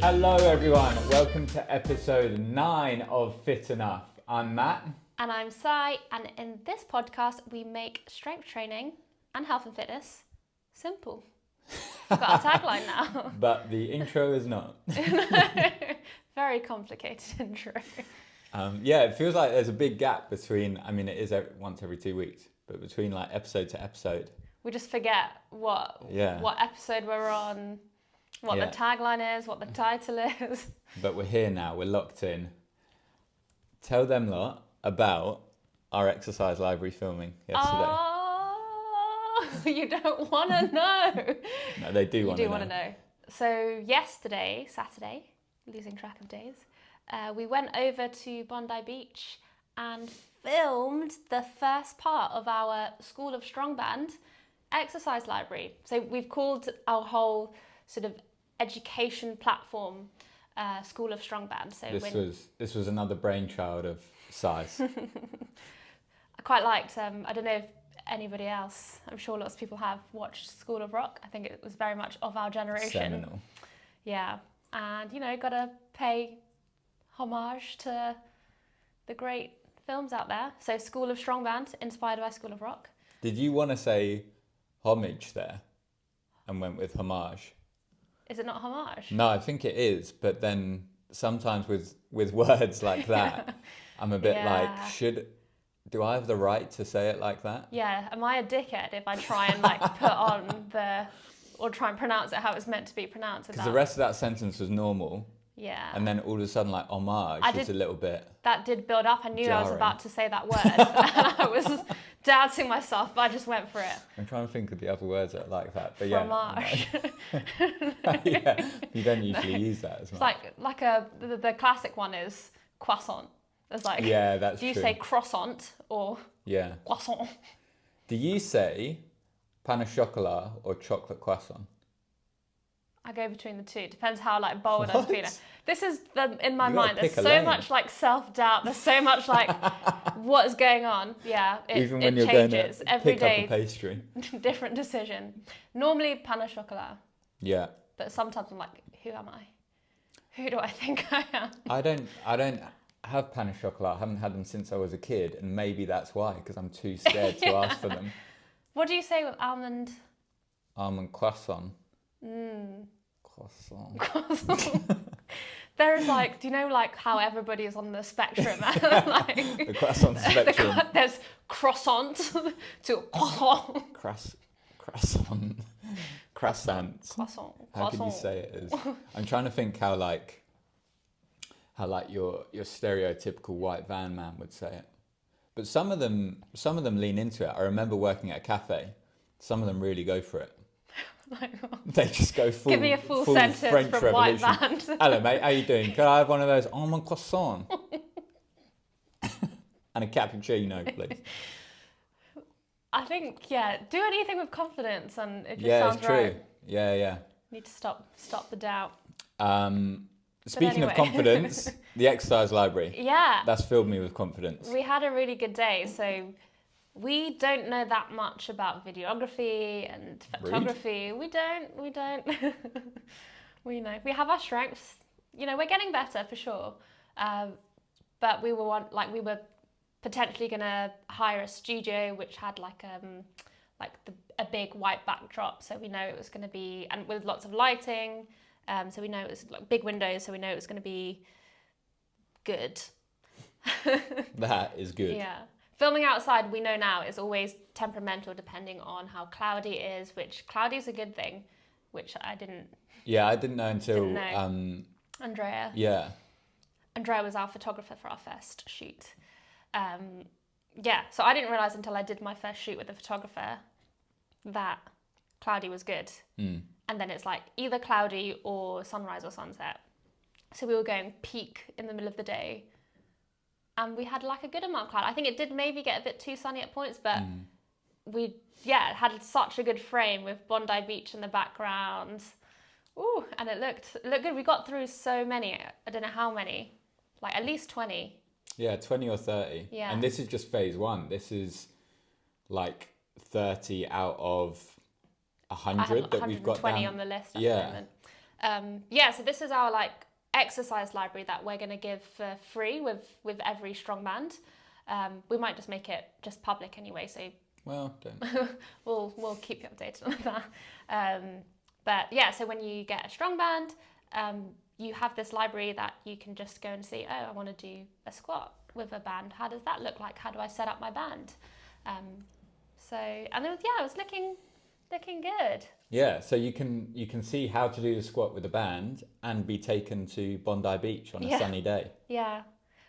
Hello everyone, welcome to episode 9 of Fit Enough. I'm Matt. And I'm Sai, and in this podcast we make strength training and health and fitness simple. We've got our tagline now. But the intro is not. Very complicated intro. Yeah, it feels like there's a big gap between, I mean it is once every 2 weeks, but between like episode to episode. We just forget what episode we're on, what the tagline is, what the title is. But we're here now, we're locked in. Tell them lot about our exercise library filming yesterday. Oh, you don't want to know. No, they do want to know. You do want to know. So yesterday, Saturday, losing track of days, we went over to Bondi Beach and filmed the first part of our School of Strongband exercise library. So we've called our whole sort of education platform School of Strongband. So this was another brainchild of Sai's. I quite liked, I don't know if anybody else, I'm sure lots of people have watched School of Rock. I think it was very much of our generation. Seminal. Yeah, and you know, gotta pay homage to the great films out there. So School of Strongband, inspired by School of Rock. Did you want to say homage there and went with homage? Is it not homage? No, I think it is, but then sometimes with words like that, I'm a bit like, do I have the right to say it like that? Yeah, am I a dickhead if I try and like put on or try and pronounce it how it's meant to be pronounced? Because the rest of that sentence was normal. Yeah. And then all of a sudden, like, homage is a little bit that did build up. I knew jarring. I was about to say that word. And I was doubting myself, but I just went for it. I'm trying to think of the other words that are like that. But fromage. Yeah, you don't usually use that as much. It's like the classic one is croissant. There's like, yeah, that's true. Do you say croissant or croissant? Do you say pain au chocolat or chocolate croissant? I go between the two. Depends how like bold I'm feeling. This is in my mind. There's so much like self-doubt. There's so much like what is going on. Yeah, even when it you're changes going to every pick day. up a pastry. Different decision. Normally pain au chocolat. Yeah. But sometimes I'm like, who am I? Who do I think I am? I don't have pain au chocolat. I haven't had them since I was a kid, and maybe that's why, because I'm too scared to ask for them. What do you say with almond? Almond croissant. Croissant. There is like, do you know like how everybody is on the spectrum? Like, the croissant spectrum. There's croissant to croissant. Croissant. Croissant. Croissant. How could you say it is? I'm trying to think how your stereotypical white van man would say it. But some of them lean into it. I remember working at a cafe. Some of them really go for it. They just go full. Give me a full sentence French from Revolution. white van. Hello mate, how you doing? Can I have one of those almond croissant? And a cappuccino, please. I think, do anything with confidence and it just sounds it's true. right. Yeah. Need to stop the doubt. Speaking of anyway. confidence, the exercise library. Yeah. That's filled me with confidence. We had a really good day. So we don't know that much about videography and photography. We don't. We know. We have our strengths. You know, we're getting better for sure. But we were potentially going to hire a studio which had a big white backdrop. So we know it was going to be, and with lots of lighting. So we know it was like big windows. So we know it was going to be good. That is good. Yeah. Filming outside, we know now, is always temperamental depending on how cloudy it is, which cloudy is a good thing, which I didn't. Yeah, I didn't know until Andrea. Yeah. Andrea was our photographer for our first shoot. So I didn't realise until I did my first shoot with the photographer that cloudy was good. And then it's like either cloudy or sunrise or sunset. So we were going peak in the middle of the day. And we had like a good amount of cloud. I think it did maybe get a bit too sunny at points, but we had such a good frame with Bondi Beach in the background. Ooh, and it looked good. We got through so many. I don't know how many, like at least 20. Yeah, 20 or 30. Yeah. And this is just phase one. This is like 30 out of 100 that we've got down. On the list at the moment. So this is our like exercise library that we're going to give for free with every strong band. We might just make it just public anyway, so Well, don't. we'll keep you updated on that. But yeah, so when you get a strong band, you have this library that you can just go and see, oh, I want to do a squat with a band. How does that look like? How do I set up my band? And it was looking good. Yeah, so you can see how to do the squat with a band and be taken to Bondi Beach on a sunny day. Yeah.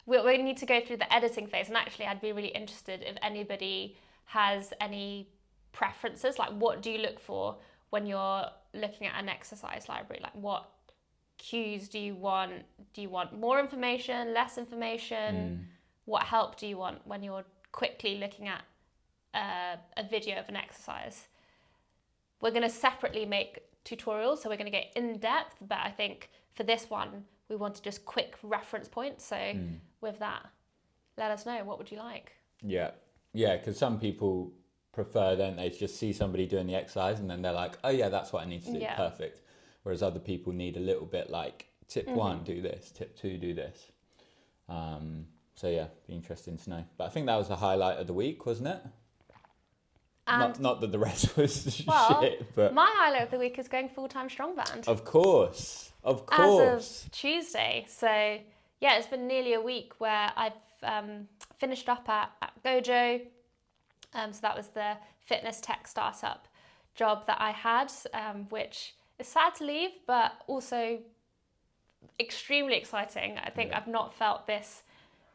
We need to go through the editing phase, and actually I'd be really interested if anybody has any preferences, like what do you look for when you're looking at an exercise library? Like what cues do you want? Do you want more information, less information? What help do you want when you're quickly looking at a video of an exercise? We're going to separately make tutorials, so we're going to get in depth, but I think for this one, we wanted just quick reference points. So with that, let us know, what would you like? Yeah, because some people prefer, don't they, to just see somebody doing the exercise and then they're like, oh yeah, that's what I need to do, perfect. Whereas other people need a little bit like, tip 1, do this, tip 2, do this. So yeah, be interesting to know. But I think that was the highlight of the week, wasn't it? Not that the rest was shit, but my highlight of the week is going full-time strong band. Of course. As of Tuesday. So yeah, it's been nearly a week where I've finished up at Gojo. So that was the fitness tech startup job that I had, which is sad to leave, but also extremely exciting. I think I've not felt this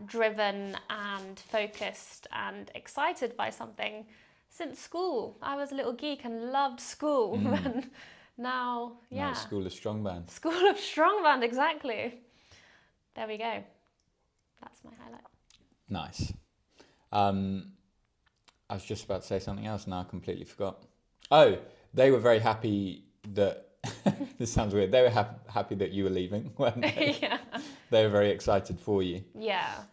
driven and focused and excited by something since school. I was a little geek and loved school. And now, School of Strongman. School of Strongman, exactly. There we go. That's my highlight. Nice. I was just about to say something else, now I completely forgot. Oh, they were very happy that, this sounds weird, they were happy that you were leaving, weren't they? Yeah. They were very excited for you. Yeah,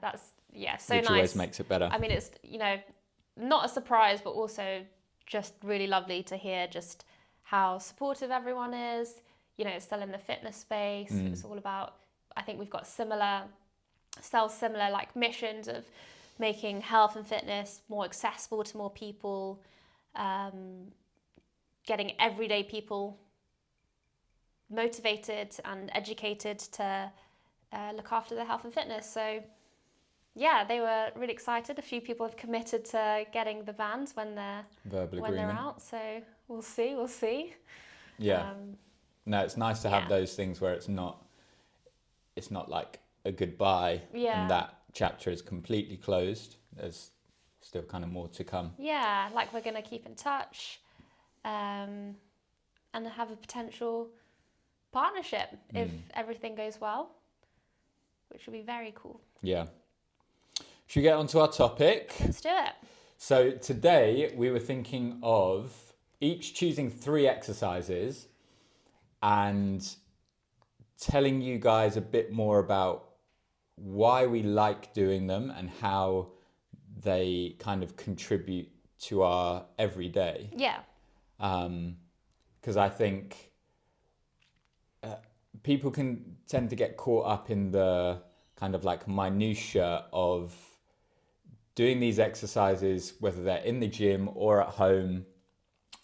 that's, so which nice. always makes it better. I mean, it's, not a surprise, but also just really lovely to hear just how supportive everyone is. It's still in the fitness space. It's all about, I think we've got similar like missions of making health and fitness more accessible to more people, getting everyday people motivated and educated to look after their health and fitness. So yeah, they were really excited. A few people have committed to getting the bands when they're out. So we'll see. Yeah. No, it's nice to have those things where it's not like a goodbye and that chapter is completely closed. There's still kind of more to come. Yeah, like we're going to keep in touch and have a potential partnership if everything goes well, which will be very cool. Yeah. Should we get on to our topic? Let's do it. So today we were thinking of each choosing 3 exercises and telling you guys a bit more about why we like doing them and how they kind of contribute to our everyday. Yeah. Because I think people can tend to get caught up in the kind of like minutiae of doing these exercises, whether they're in the gym or at home,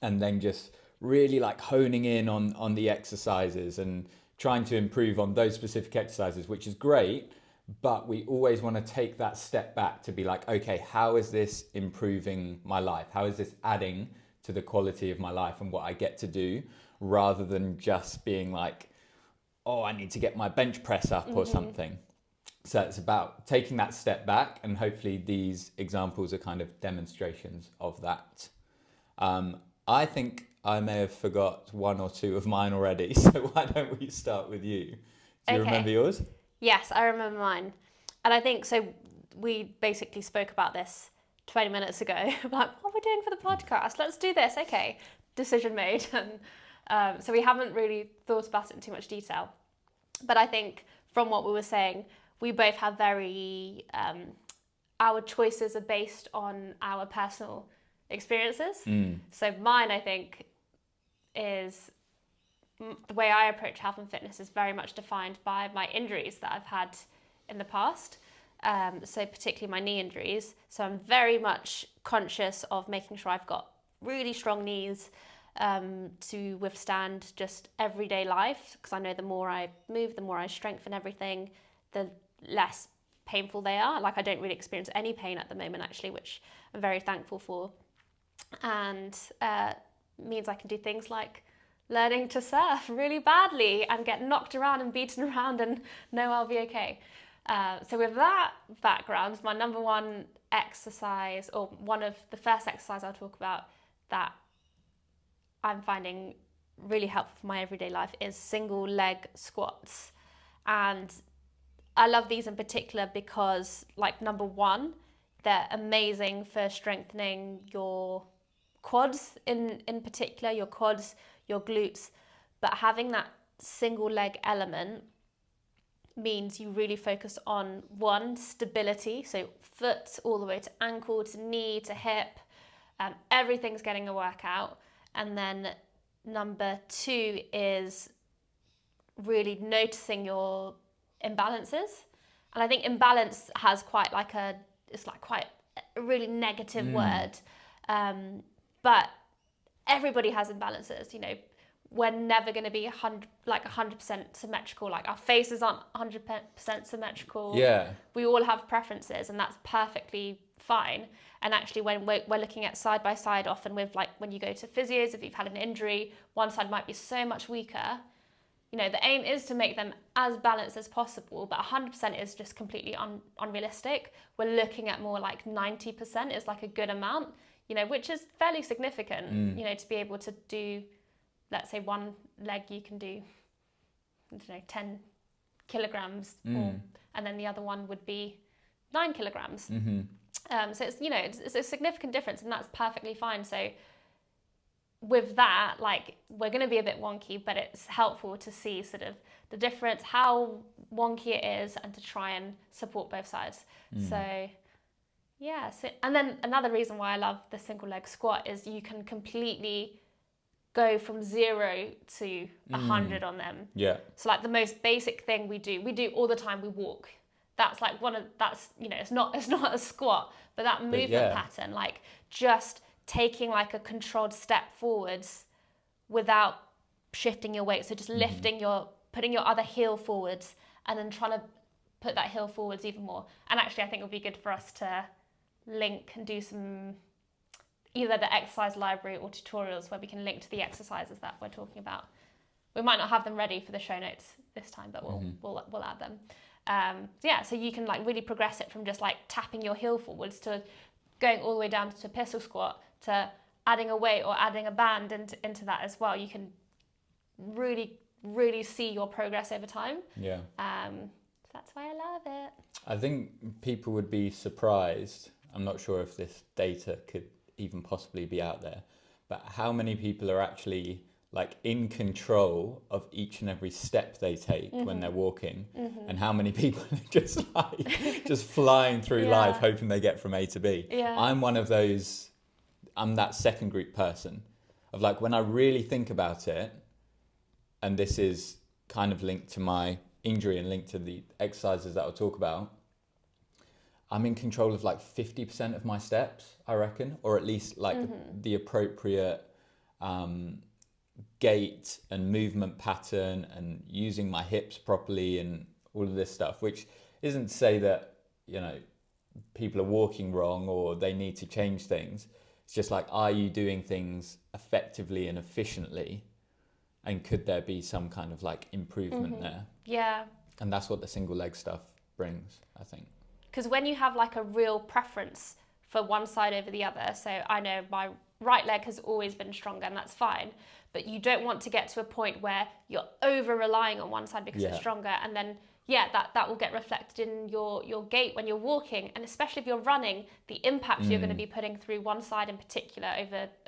and then just really like honing in on the exercises and trying to improve on those specific exercises, which is great. But we always want to take that step back to be like, okay, how is this improving my life? How is this adding to the quality of my life and what I get to do, rather than just being like, oh, I need to get my bench press up or something. So it's about taking that step back, and hopefully these examples are kind of demonstrations of that. I think I may have forgot 1 or 2 of mine already, so why don't we start with you? Do you remember yours? Yes, I remember mine. And I think, so we basically spoke about this 20 minutes ago, like, what are we doing for the podcast? Let's do this, okay. Decision made. And so we haven't really thought about it in too much detail. But I think from what we were saying, we both have very, our choices are based on our personal experiences. So mine, I think, is the way I approach health and fitness is very much defined by my injuries that I've had in the past. So particularly my knee injuries. So I'm very much conscious of making sure I've got really strong knees to withstand just everyday life, because I know the more I move, the more I strengthen everything, the less painful they are. Like I don't really experience any pain at the moment actually, which I'm very thankful for. And means I can do things like learning to surf really badly and get knocked around and beaten around and know I'll be okay. So with that background, my number one exercise, or one of the first exercise I'll talk about that I'm finding really helpful for my everyday life, is single leg squats. And I love these in particular because, like, number one, they're amazing for strengthening your quads in particular, your quads, your glutes. But having that single leg element means you really focus on, one, stability, so foot all the way to ankle, to knee, to hip, everything's getting a workout. And then number two is really noticing your imbalances. And I think imbalance has quite like it's like quite a really negative word. But everybody has imbalances, you know. We're never going to be 100% symmetrical. Like our faces aren't 100% symmetrical. Yeah. We all have preferences, and that's perfectly fine. And actually, when we're looking at side by side, often with, like, when you go to physios, if you've had an injury, one side might be so much weaker. You know, the aim is to make them as balanced as possible, but 100% is just completely unrealistic. We're looking at more like 90% is like a good amount, you know, which is fairly significant, you know, to be able to do, let's say one leg you can do, I don't know, 10 kilograms, and then the other one would be 9 kilograms. So it's, you know, it's a significant difference, and that's perfectly fine. So with that, like, we're going to be a bit wonky, but it's helpful to see sort of the difference, how wonky it is, and to try and support both sides. So yeah. So, and then another reason why I love the single leg squat is you can completely go from 0 to 100 on them. Yeah. So like the most basic thing we do all the time, we walk. That's like that's, you know, it's not a squat, but that movement pattern, like just taking like a controlled step forwards without shifting your weight. So just putting your other heel forwards, and then trying to put that heel forwards even more. And actually, I think it would be good for us to link and do some, either the exercise library or tutorials where we can link to the exercises that we're talking about. We might not have them ready for the show notes this time, but we'll add them. So you can like really progress it from just like tapping your heel forwards to going all the way down to pistol squat, to adding a weight or adding a band into that as well. You can really, really see your progress over time. Yeah. So that's why I love it. I think people would be surprised. I'm not sure if this data could even possibly be out there, but how many people are actually like in control of each and every step they take when they're walking, and how many people are just like just flying through life hoping they get from A to B. I'm one of those. I'm that second group person of like, when I really think about it, and this is kind of linked to my injury and linked to the exercises that I'll talk about, I'm in control of like 50% of my steps, I reckon, or at least like the appropriate gait and movement pattern, and using my hips properly and all of this stuff, which isn't to say that, you know, people are walking wrong or they need to change things. It's just like, are you doing things effectively and efficiently? And could there be some kind of like improvement there? Yeah. And that's what the single leg stuff brings, I think. Because when you have like a real preference for one side over the other, so I know my right leg has always been stronger, and that's fine, but you don't want to get to a point where you're over relying on one side because it's stronger, and then that will get reflected in your gait when you're walking, and especially if you're running, the impact you're going to be putting through one side in particular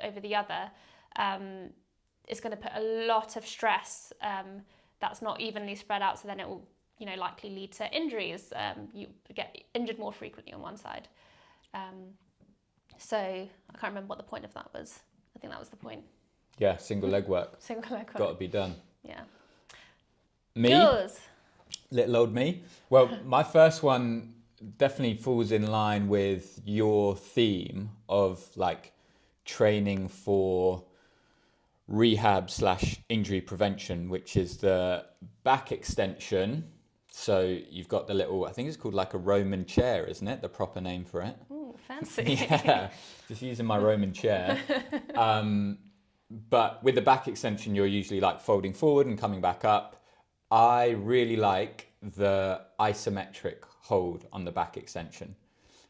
over the other is going to put a lot of stress that's not evenly spread out, so then it will, you know, likely lead to injuries. You get injured more frequently on one side. So I can't remember what the point of that was. I think that was the point. Yeah, single leg work. Single leg work. Got to be done. Yeah. Me? Yours. Little old me. Well, my first one definitely falls in line with your theme of like training for rehab slash injury prevention, which is the back extension. So you've got the little, I think it's called like a Roman chair, isn't it? The proper name for it. Ooh, fancy. Yeah, just using my Roman chair. But with the back extension, you're usually like folding forward and coming back up. I really like the isometric hold on the back extension,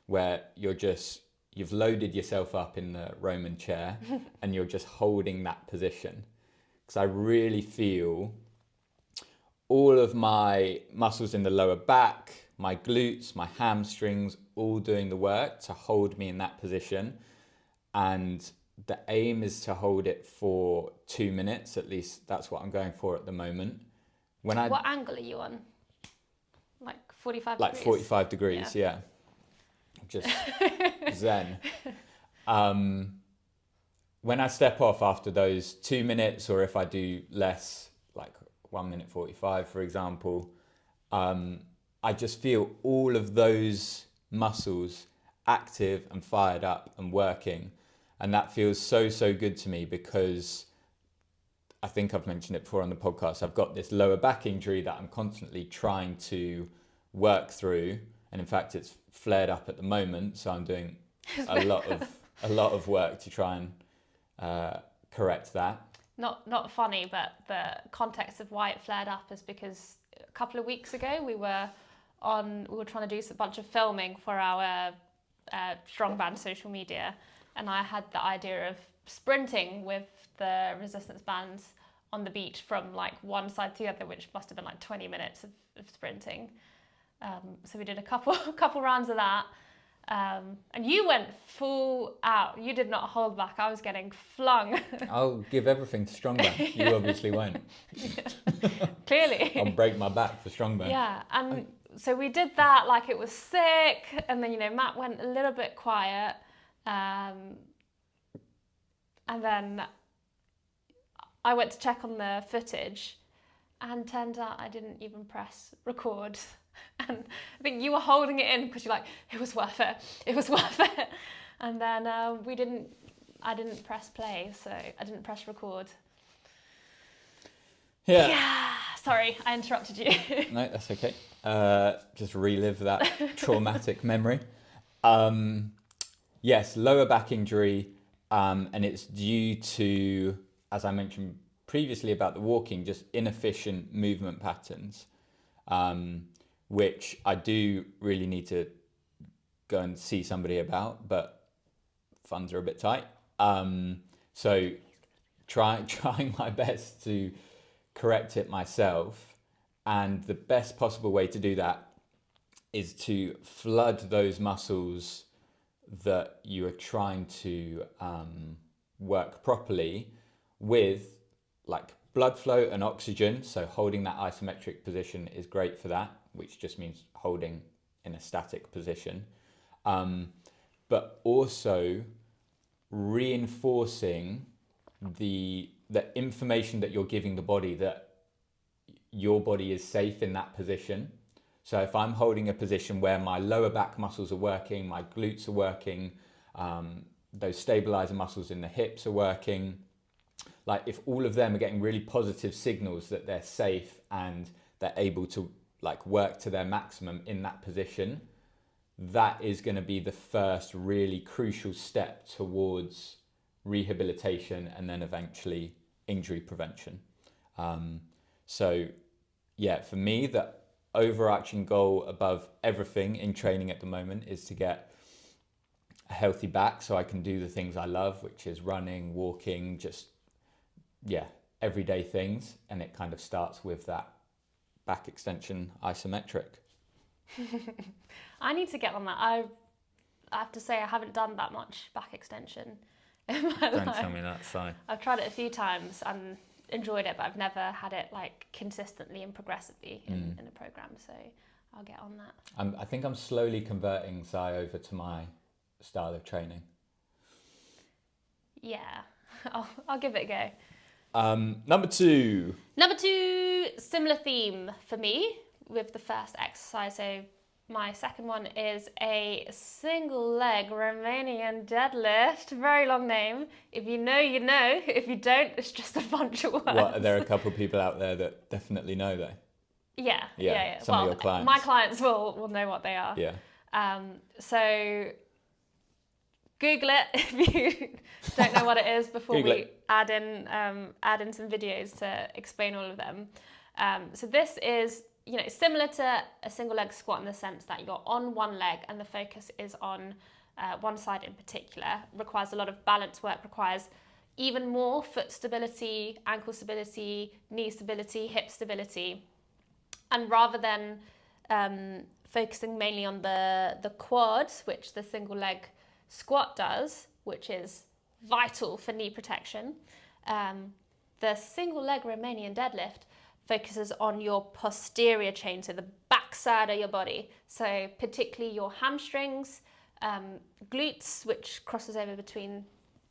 where you've loaded yourself up in the Roman chair and you're just holding that position. Because I really feel all of my muscles in the lower back, my glutes, my hamstrings, all doing the work to hold me in that position. And the aim is to hold it for 2 minutes, at least that's what I'm going for at the moment. What angle are you on? Like 45 like degrees? 45 degrees, yeah. Just zen. When I step off after those 2 minutes, or if I do less, like 1 minute 45, for example, I just feel all of those muscles active and fired up and working. And that feels so, so good to me because I think I've mentioned it before on the podcast. I've got this lower back injury that I'm constantly trying to work through. And in fact, it's flared up at the moment. So I'm doing a lot of work to try and correct that. Not funny, but the context of why it flared up is because a couple of weeks ago we were trying to do a bunch of filming for our Strongband social media, and I had the idea of sprinting with the resistance bands on the beach from like one side to the other, which must have been like 20 minutes of sprinting. So we did a couple rounds of that. And you went full out. You did not hold back. I was getting flung. I'll give everything to Strongband. You obviously won't. Clearly. I'll break my back for Strongband. Yeah, and so we did that like it was sick. And then, Matt went a little bit quiet. And then I went to check on the footage, and turned out I didn't even press record. And I think you were holding it in because you're like, it was worth it. And then I didn't press play, so I didn't press record. Yeah. Sorry, I interrupted you. No, that's okay. Just relive that traumatic memory. Yes, lower back injury, and it's due to, as I mentioned previously about the walking, just inefficient movement patterns, which I do really need to go and see somebody about, but funds are a bit tight. So trying my best to correct it myself, and the best possible way to do that is to flood those muscles that you are trying to work properly with like blood flow and oxygen. So holding that isometric position is great for that, which just means holding in a static position. But also reinforcing the information that you're giving the body that your body is safe in that position. So if I'm holding a position where my lower back muscles are working, my glutes are working, those stabilizer muscles in the hips are working, like if all of them are getting really positive signals that they're safe and they're able to like work to their maximum in that position, that is going to be the first really crucial step towards rehabilitation and then eventually injury prevention. So yeah, for me, the overarching goal above everything in training at the moment is to get a healthy back so I can do the things I love, which is running, walking, just everyday things. And it kind of starts with that back extension isometric. I need to get on that. I have to say I haven't done that much back extension in my life. Don't tell me that, Si. I've tried it a few times and enjoyed it, but I've never had it like consistently and progressively in a program. So I'll get on that. I think I'm slowly converting Si over to my style of training. Yeah, I'll give it a go. Number two. Number two, similar theme for me with the first exercise. So my second one is a single leg Romanian deadlift. Very long name. If you know, you know. If you don't, it's just a bunch of words. What, are there a couple of people out there that definitely know though? Yeah. Some of your clients. My clients will know what they are. Yeah. So Google it if you don't know what it is before we add in some videos to explain all of them. So this is, similar to a single leg squat in the sense that you're on one leg and the focus is on one side in particular. Requires a lot of balance work, requires even more foot stability, ankle stability, knee stability, hip stability. And rather than focusing mainly on the quads, which the single leg squat does, which is vital for knee protection, the single leg Romanian deadlift focuses on your posterior chain, so the back side of your body. So particularly your hamstrings, glutes, which crosses over between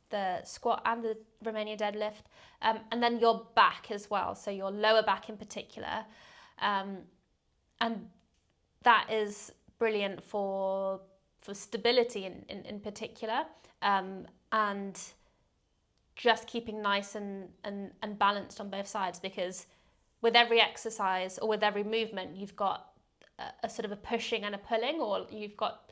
the squat and the Romanian deadlift, and then your back as well, so your lower back in particular. And that is brilliant for stability in particular, and just keeping nice and balanced on both sides, because with every exercise or with every movement you've got a sort of a pushing and a pulling, or you've got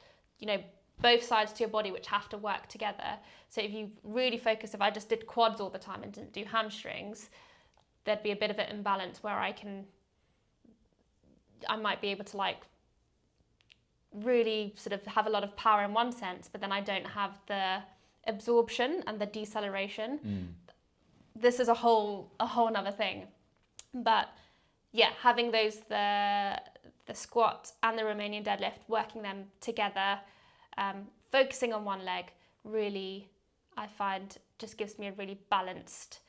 both sides to your body which have to work together. So if you really focus, if I just did quads all the time and didn't do hamstrings, there'd be a bit of an imbalance where I might be able to really sort of have a lot of power in one sense, but then I don't have the absorption and the deceleration. This is a whole nother thing. But yeah, having those, the squat and the Romanian deadlift, working them together, focusing on one leg, really, I find just gives me a really balanced,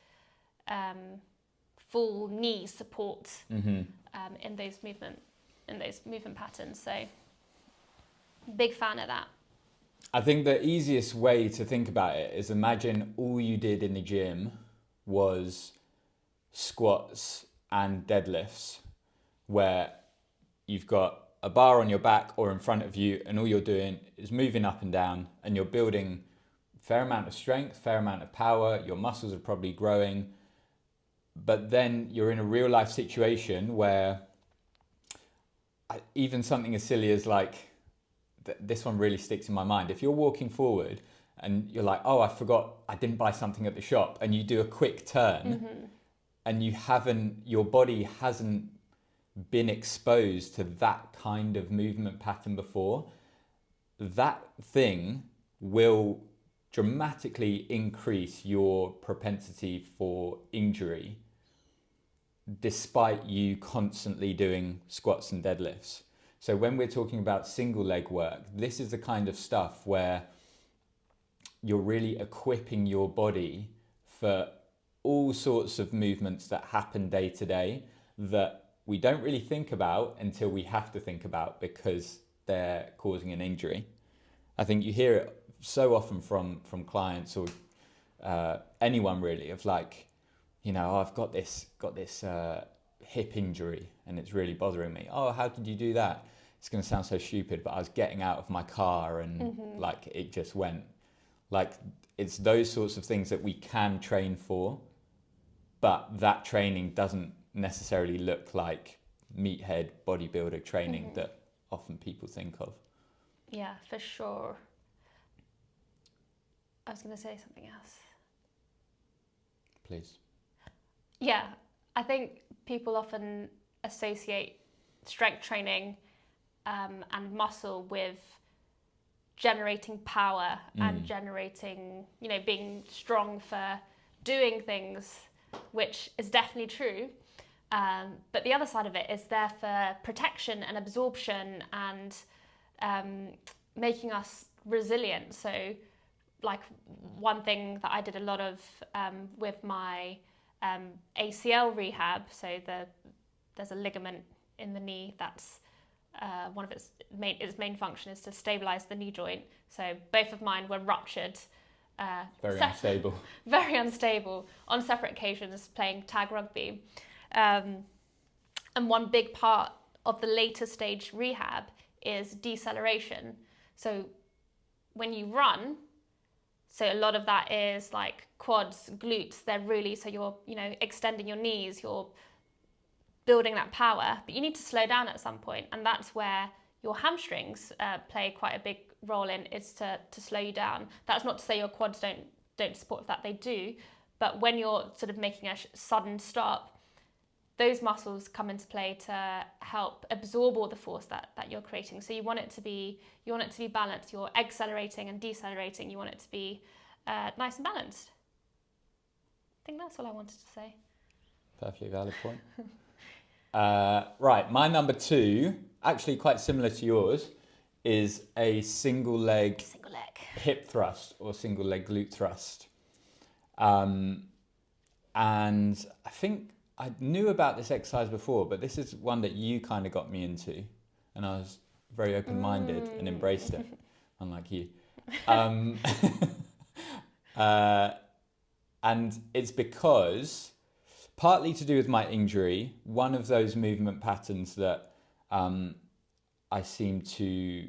full knee support in those movement patterns. So big fan of that. I think the easiest way to think about it is imagine all you did in the gym was squats and deadlifts, where you've got a bar on your back or in front of you and all you're doing is moving up and down, and you're building a fair amount of strength, fair amount of power, your muscles are probably growing. But then you're in a real life situation where even something as silly as this one really sticks in my mind. If you're walking forward and you're like, oh, I forgot I didn't buy something at the shop, and you do a quick turn and your body hasn't been exposed to that kind of movement pattern before, that thing will dramatically increase your propensity for injury despite you constantly doing squats and deadlifts. So when we're talking about single leg work, this is the kind of stuff where you're really equipping your body for all sorts of movements that happen day to day that we don't really think about until we have to think about because they're causing an injury. I think you hear it so often from clients or anyone really, of I've got this hip injury and it's really bothering me. Oh, how did you do that? It's going to sound so stupid, but I was getting out of my car and it just went. It's those sorts of things that we can train for, but that training doesn't necessarily look like meathead bodybuilder training that often people think of. Yeah, for sure. I was going to say something else. Please. Yeah, I think people often associate strength training and muscle with generating power and generating, being strong for doing things, which is definitely true. But the other side of it is there for protection and absorption and making us resilient. So one thing that I did a lot of with my ACL rehab, so there's a ligament in the knee that's one of its main function is to stabilize the knee joint. So both of mine were ruptured Very unstable. Very unstable on separate occasions playing tag rugby. And one big part of the later stage rehab is deceleration. So when you run, so a lot of that is like quads, glutes, they're really, so you're, extending your knees, you're building that power, but you need to slow down at some point. And that's where your hamstrings play quite a big role in, is to slow you down. That's not to say your quads don't support that, they do, but when you're sort of making a sudden stop, those muscles come into play to help absorb all the force that you're creating. So you want it to be balanced. You're accelerating and decelerating. You want it to be nice and balanced. I think that's all I wanted to say. Perfectly valid point. Right, my number 2, actually quite similar to yours, is a single leg hip thrust or single leg glute thrust. And I think I knew about this exercise before, but this is one that you kind of got me into, and I was very open-minded and embraced it, unlike you. And it's because, partly to do with my injury, one of those movement patterns that I seem to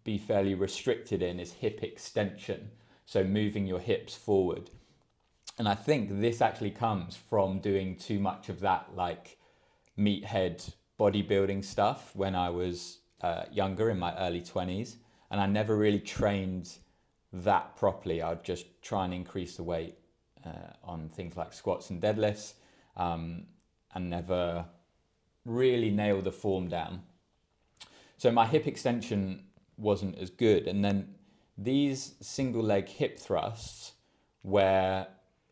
be fairly restricted in is hip extension, so moving your hips forward. And I think this actually comes from doing too much of that like meathead bodybuilding stuff when I was younger, in my early 20s. And I never really trained that properly. I'd just try and increase the weight on things like squats and deadlifts, and never really nail the form down. So my hip extension wasn't as good. And then these single leg hip thrusts, where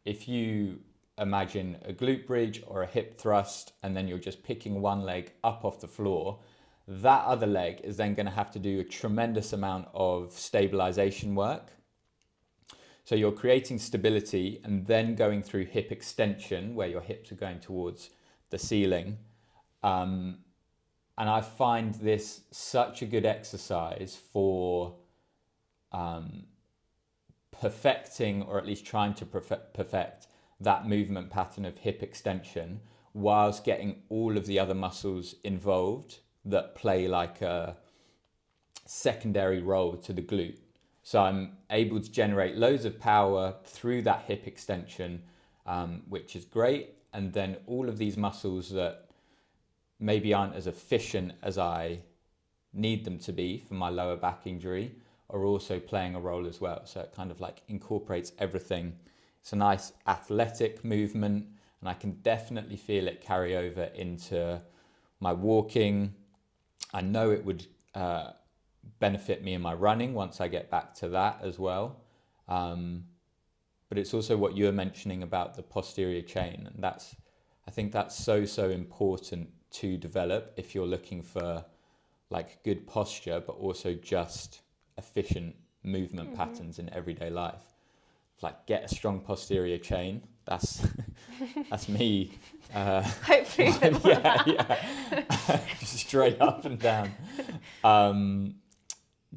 if you imagine a glute bridge or a hip thrust, and then you're just picking one leg up off the floor, that other leg is then going to have to do a tremendous amount of stabilization work. So you're creating stability and then going through hip extension, where your hips are going towards the ceiling. And I find this such a good exercise for perfecting, or at least trying to perfect that movement pattern of hip extension, whilst getting all of the other muscles involved that play like a secondary role to the glute. So I'm able to generate loads of power through that hip extension, which is great. And then all of these muscles that maybe aren't as efficient as I need them to be for my lower back injury are also playing a role as well. So it kind of like incorporates everything. It's a nice athletic movement, and I can definitely feel it carry over into my walking. I know it would benefit me in my running once I get back to that as well. But it's also what you were mentioning about the posterior chain, and I think that's so important to develop if you're looking for like good posture, but also just efficient movement patterns in everyday life. Like, get a strong posterior chain. That's me. Hopefully, yeah. Just straight up and down.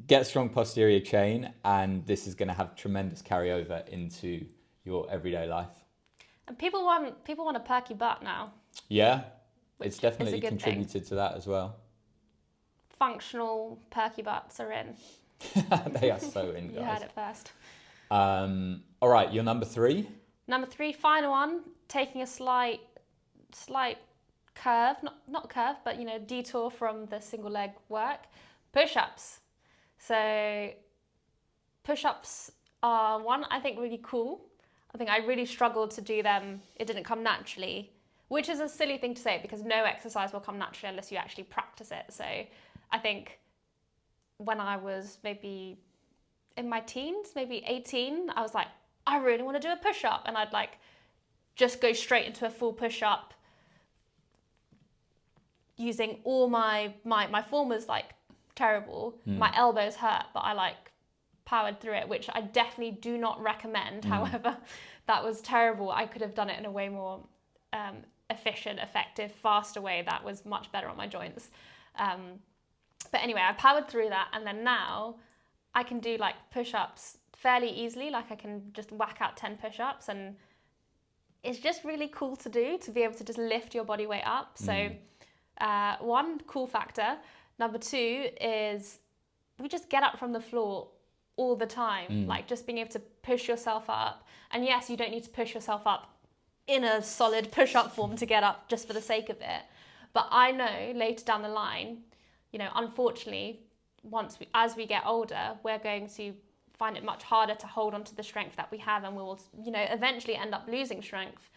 Get a strong posterior chain, and this is going to have tremendous carryover into your everyday life. And people want a perky butt now. Yeah, it's definitely contributed to that as well. Functional perky butts are in. They are so in, guys. You heard it first. All right, your number 3? Number 3, final one, taking a slight curve, not curve, but detour from the single leg work, push-ups. So push-ups are one, I think, really cool. I think I really struggled to do them. It didn't come naturally, which is a silly thing to say because no exercise will come naturally unless you actually practice it. So I think when I was maybe in my teens, maybe 18, I was like, I really want to do a push-up. And I'd like just go straight into a full push-up using all my form was like terrible. My elbows hurt, but I like powered through it, which I definitely do not recommend. However, that was terrible. I could have done it in a way more efficient, effective, faster way that was much better on my joints. But anyway, I powered through that, and then now I can do like push-ups fairly easily. Like I can just whack out 10 push-ups, and it's just really cool to do, to be able to just lift your body weight up. So one, cool factor. Number two is we just get up from the floor all the time. Like just being able to push yourself up. And yes, you don't need to push yourself up in a solid push-up form to get up just for the sake of it. But I know later down the line, you know, unfortunately, as we get older, we're going to find it much harder to hold on to the strength that we have, and we will, you know, eventually end up losing strength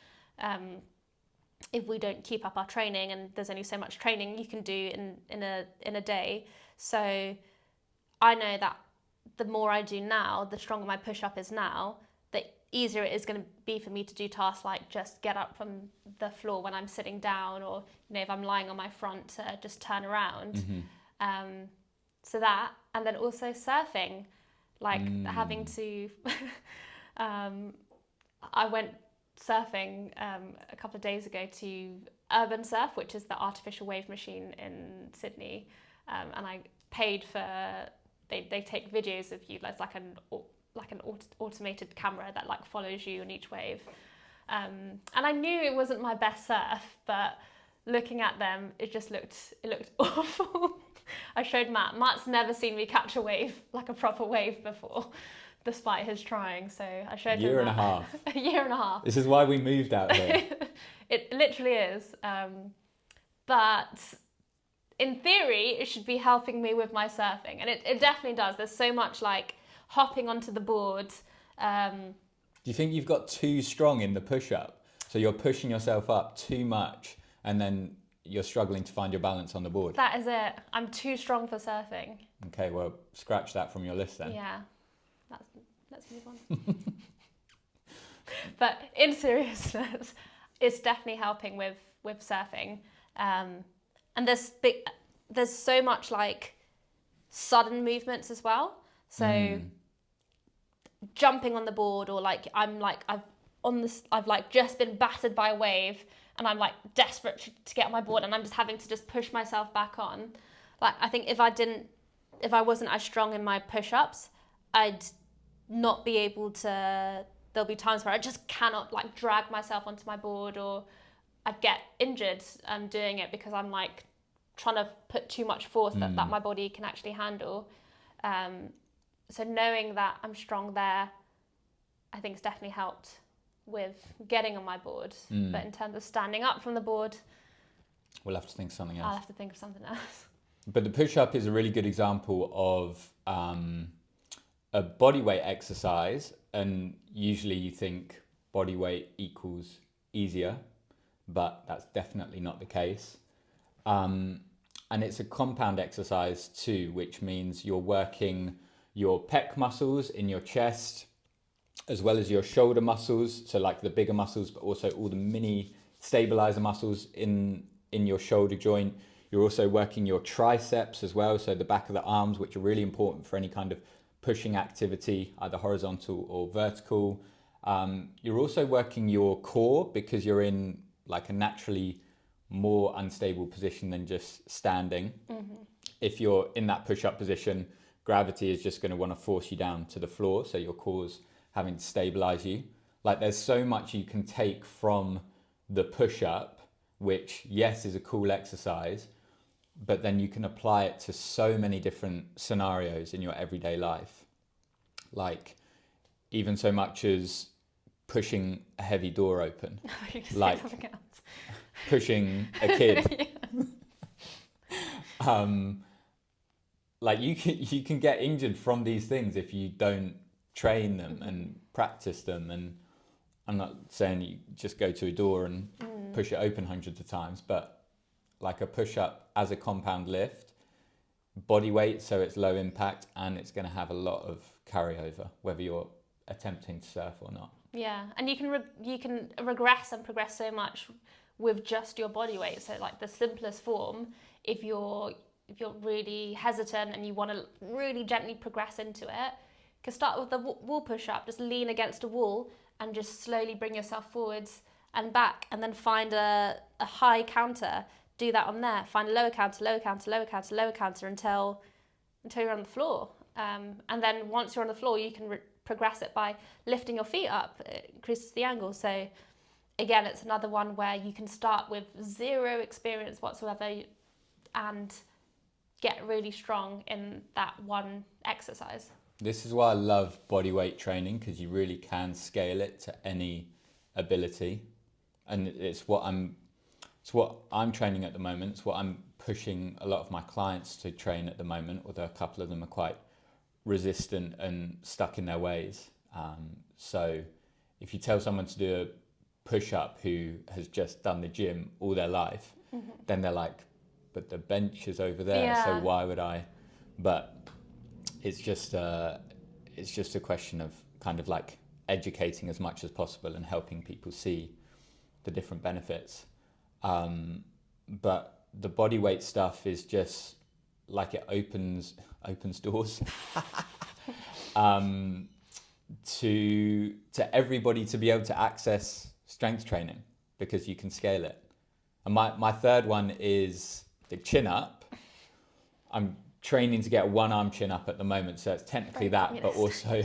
if we don't keep up our training. And there's only so much training you can do in a day. So I know that the more I do now, the stronger my push-up is now, the easier it is going to be for me to do tasks like just get up from the floor when I'm sitting down, or, you know, if I'm lying on my front, to just turn around. So that, and then also surfing, like having to, I went surfing a couple of days ago to Urban Surf, which is the artificial wave machine in Sydney, and I paid for, they take videos of you, like an automated camera that like follows you on each wave, and I knew it wasn't my best surf, but looking at them, it looked awful. I showed Matt. Matt's never seen me catch a wave, like a proper wave before, despite his trying. So I showed him Year and a half. A year and a half. This is why we moved out here. It literally is. But in theory, it should be helping me with my surfing. And it definitely does. There's so much like hopping onto the board. Do you think you've got too strong in the push-up? So you're pushing yourself up too much, and then you're struggling to find your balance on the board? That is it. I'm too strong for surfing. Okay, well, scratch that from your list then. Yeah. Let's move on. But in seriousness, it's definitely helping with surfing. And there's so much like sudden movements as well. So jumping on the board, or like I've like just been battered by a wave, and I'm like desperate to get on my board, and I'm just having to just push myself back on. Like I think if I wasn't as strong in my push-ups, I'd not be able to, there'll be times where I just cannot like drag myself onto my board, or I'd get injured doing it because I'm like trying to put too much force that my body can actually handle. So knowing that I'm strong there, I think it's definitely helped with getting on my board. But in terms of standing up from the board, we'll have to think of something else. I'll have to think of something else. But the push-up is a really good example of a body weight exercise, and usually you think body weight equals easier, but that's definitely not the case. And it's a compound exercise too, which means you're working your pec muscles in your chest, as well as your shoulder muscles, so like the bigger muscles, but also all the mini stabilizer muscles in your shoulder joint. You're also working your triceps as well, so the back of the arms, which are really important for any kind of pushing activity, either horizontal or vertical. You're also working your core, because you're in like a naturally more unstable position than just standing. If you're in that push-up position, gravity is just going to want to force you down to the floor, so your core's having to stabilize you. Like there's so much you can take from the push-up, which yes is a cool exercise, but then you can apply it to so many different scenarios in your everyday life. Like even so much as pushing a heavy door open, like pushing a kid. Like you can get injured from these things if you don't train them and practice them. And I'm not saying you just go to a door and push it open hundreds of times, but like a push-up as a compound lift, body weight, so it's low impact, and it's going to have a lot of carryover, whether you're attempting to surf or not. Yeah, and you can regress and progress so much with just your body weight. So like the simplest form, if you're really hesitant and you want to really gently progress into it, you can start with the wall push-up. Just lean against a wall and just slowly bring yourself forwards and back, and then find a high counter. Do that on there. Find a lower counter, lower counter, lower counter, lower counter until you're on the floor. And then once you're on the floor, you can progress it by lifting your feet up. It increases the angle. So again, it's another one where you can start with zero experience whatsoever and get really strong in that one exercise. This is why I love bodyweight training, because you really can scale it to any ability, and it's what I'm training at the moment. It's what I'm pushing a lot of my clients to train at the moment, although a couple of them are quite resistant and stuck in their ways. So if you tell someone to do a push-up who has just done the gym all their life, then they're like, but the bench is over there, so why would I? But it's just a question of kind of like educating as much as possible and helping people see the different benefits. But the body weight stuff is just like it opens doors to everybody to be able to access strength training, because you can scale it. And my third one is the chin up. I'm training to get a one arm chin up at the moment, so it's technically that, but also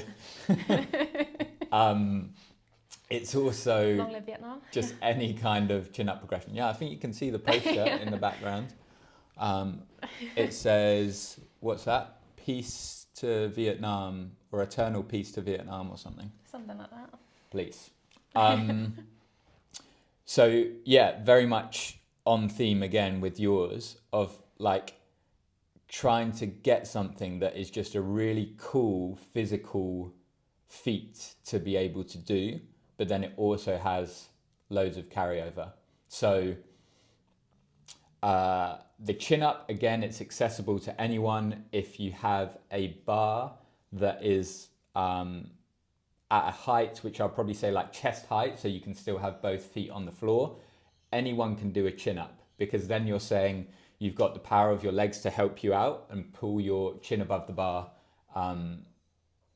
it's also Long live Vietnam. just any kind of chin up progression. Yeah, I think you can see the poster in the background. It says, what's that? Peace to Vietnam, or eternal peace to Vietnam, or something. Something like that. Please. So yeah, very much on theme again with yours, of like trying to get something that is just a really cool physical feat to be able to do, but then it also has loads of carryover. So the chin up, again, it's accessible to anyone. If you have a bar that is at a height, which I'll probably say like chest height, so you can still have both feet on the floor, anyone can do a chin up, because then you're saying you've got the power of your legs to help you out and pull your chin above the bar,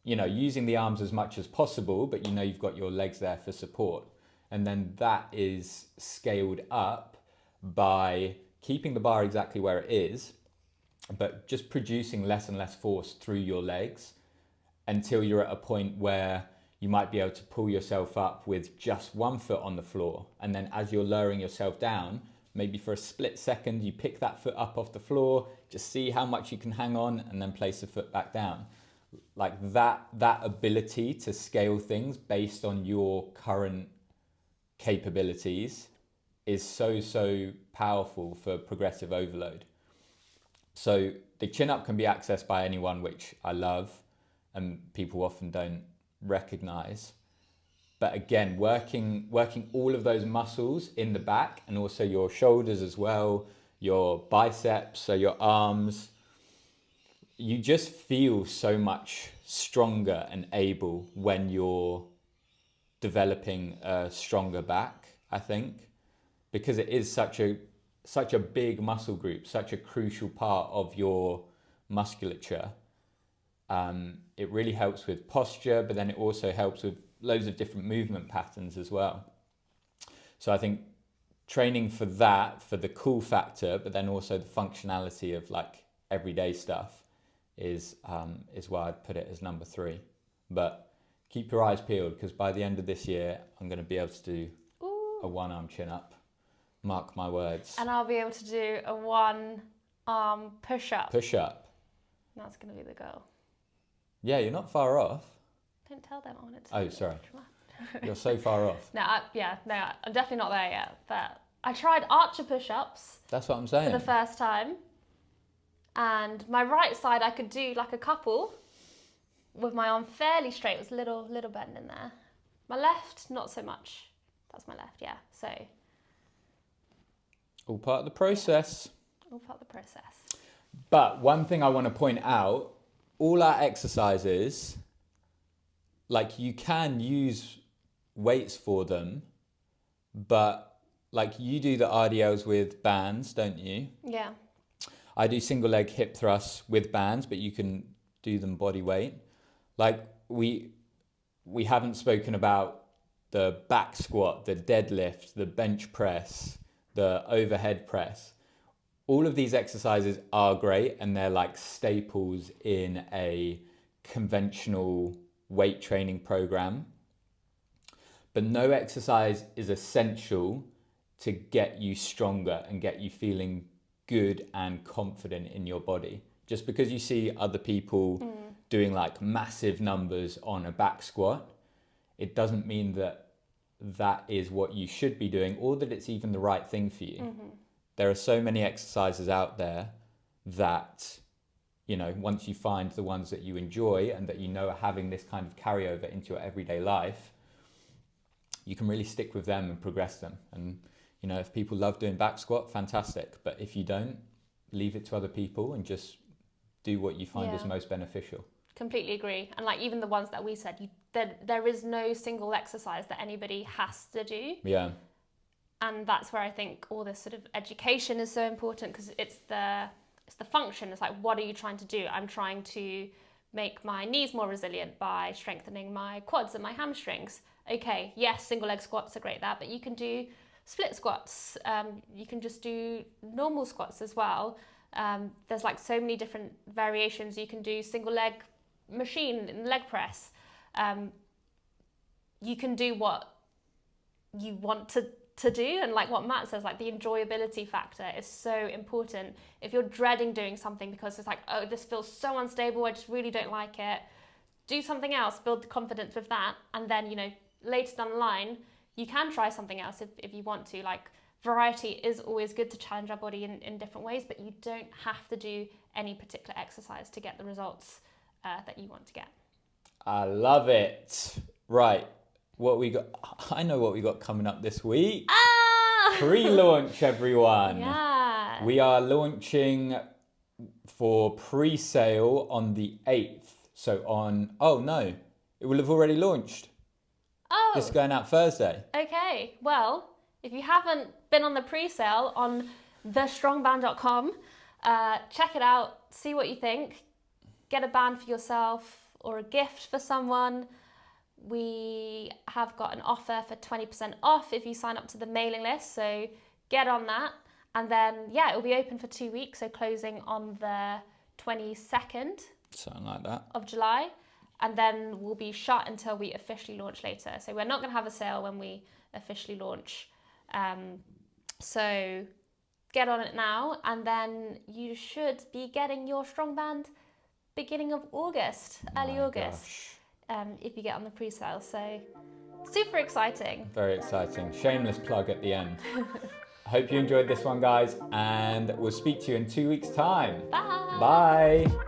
using the arms as much as possible, but you've got your legs there for support. And then that is scaled up by keeping the bar exactly where it is, but just producing less and less force through your legs until you're at a point where you might be able to pull yourself up with just one foot on the floor. And then as you're lowering yourself down, maybe for a split second, you pick that foot up off the floor, just see how much you can hang on, and then place the foot back down. Like that ability to scale things based on your current capabilities is so powerful for progressive overload. So the chin up can be accessed by anyone, which I love, and people often don't recognize. But again, working all of those muscles in the back, and also your shoulders as well, your biceps, so your arms, you just feel so much stronger and able when you're developing a stronger back, I think, because it is such a big muscle group, such a crucial part of your musculature. It really helps with posture, but then it also helps with loads of different movement patterns as well. So I think training for that, for the cool factor, but then also the functionality of like everyday stuff is why I'd put it as number 3. But keep your eyes peeled, because by the end of this year, I'm going to be able to do a one-arm chin-up. Mark my words. And I'll be able to do a one-arm push-up. Push-up. That's going to be the goal. Yeah, you're not far off. Don't tell them I wanted to. Oh, sorry. You're so far off. I'm definitely not there yet. But I tried archer push-ups. That's what I'm saying. For the first time. And my right side, I could do like a couple with my arm fairly straight. It was a little bend in there. My left, not so much. That's my left, yeah. So. All part of the process. All part of the process. But one thing I want to point out, all our exercises, like you can use weights for them, but like you do the RDLs with bands, don't you? Yeah. I do single leg hip thrusts with bands, but you can do them body weight. Like we haven't spoken about the back squat, the deadlift, the bench press, the overhead press. All of these exercises are great, and they're like staples in a conventional weight training program. But no exercise is essential to get you stronger and get you feeling good and confident in your body. Just because you see other people doing like massive numbers on a back squat, it doesn't mean that that is what you should be doing or that it's even the right thing for you. There are so many exercises out there that, you know, once you find the ones that you enjoy and that you know are having this kind of carryover into your everyday life, you can really stick with them and progress them. And, you know, if people love doing back squat, fantastic. But if you don't, leave it to other people and just do what you find is most beneficial. Completely agree. And like even the ones that we said, there is no single exercise that anybody has to do. Yeah. And that's where I think all this sort of education is so important, because it's the function. It's like, what are you trying to do? I'm trying to make my knees more resilient by strengthening my quads and my hamstrings. Okay, yes, single leg squats are great that, but you can do split squats. You can just do normal squats as well. There's like so many different variations. You can do single leg machine and leg press. You can do what you want to do, and like what Matt says, like the enjoyability factor is so important. If you're dreading doing something because it's like, oh, this feels so unstable, I just really don't like it, do something else, build the confidence with that, and then, you know, later down the line you can try something else if you want to. Like, variety is always good to challenge our body in different ways, but you don't have to do any particular exercise to get the results that you want to get. I love it. Right, what we got? I know what we got coming up this week. Pre-launch, everyone. Yeah. We are launching for pre-sale on the 8th. So it will have already launched. Oh. This is going out Thursday. Okay. Well, if you haven't been on the pre-sale on thestrongban.com, check it out, see what you think, get a band for yourself or a gift for someone. We have got an offer for 20% off if you sign up to the mailing list, so get on that. And then, yeah, it will be open for 2 weeks, so closing on the 22nd Something like that. of July. And then we'll be shut until we officially launch later. So we're not going to have a sale when we officially launch. So get on it now, and then you should be getting your Strong Band beginning of August, early August. If you get on the pre-sale. So super exciting. Very exciting. Shameless plug at the end. I hope you enjoyed this one, guys, and we'll speak to you in 2 weeks' time. Bye. Bye.